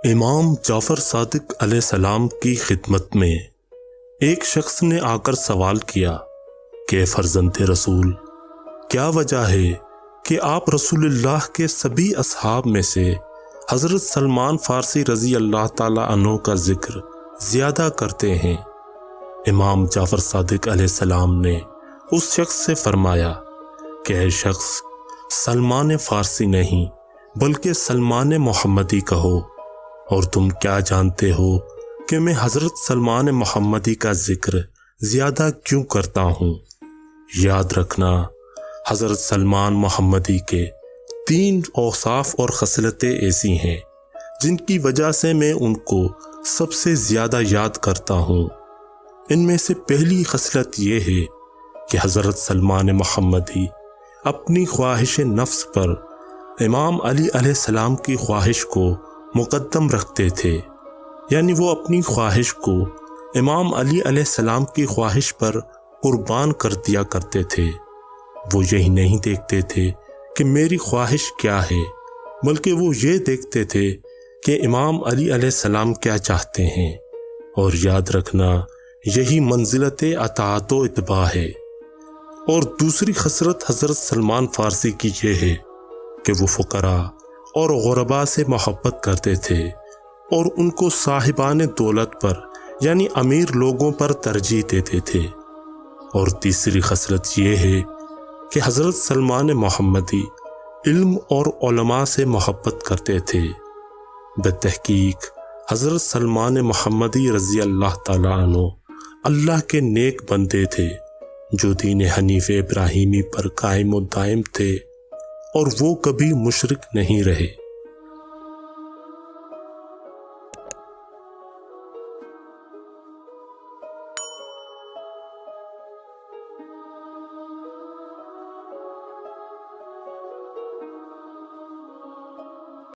امام جعفر صادق علیہ السلام کی خدمت میں ایک شخص نے آ کر سوال کیا کہ فرزند رسول، کیا وجہ ہے کہ آپ رسول اللہ کے سبھی اصحاب میں سے حضرت سلمان فارسی رضی اللہ تعالی عنہ کا ذکر زیادہ کرتے ہیں؟ امام جعفر صادق علیہ السلام نے اس شخص سے فرمایا کہ اے شخص، سلمان فارسی نہیں بلکہ سلمان محمدی کہو، اور تم کیا جانتے ہو کہ میں حضرت سلمان محمدی کا ذکر زیادہ کیوں کرتا ہوں؟ یاد رکھنا، حضرت سلمان محمدی کے 3 اوصاف اور خصلتیں ایسی ہیں جن کی وجہ سے میں ان کو سب سے زیادہ یاد کرتا ہوں۔ ان میں سے پہلی خصلت یہ ہے کہ حضرت سلمان محمدی اپنی خواہش نفس پر امام علی علیہ السلام کی خواہش کو مقدم رکھتے تھے، یعنی وہ اپنی خواہش کو امام علی علیہ السلام کی خواہش پر قربان کر دیا کرتے تھے۔ وہ یہی نہیں دیکھتے تھے کہ میری خواہش کیا ہے، بلکہ وہ یہ دیکھتے تھے کہ امام علی علیہ السلام کیا چاہتے ہیں۔ اور یاد رکھنا، یہی منزلت اطاعت و اتباع ہے۔ اور دوسری خصلت حضرت سلمان فارسی کی یہ ہے کہ وہ فقراء اور غرباء سے محبت کرتے تھے اور ان کو صاحبان دولت پر یعنی امیر لوگوں پر ترجیح دیتے تھے۔ اور تیسری خصلت یہ ہے کہ حضرت سلمان محمدی علم اور علماء سے محبت کرتے تھے۔ بتحقیق حضرت سلمان محمدی رضی اللہ تعالی عنہ اللہ کے نیک بندے تھے جو دین حنیف ابراہیمی پر قائم و دائم تھے، اور وہ کبھی مشرک نہیں رہے۔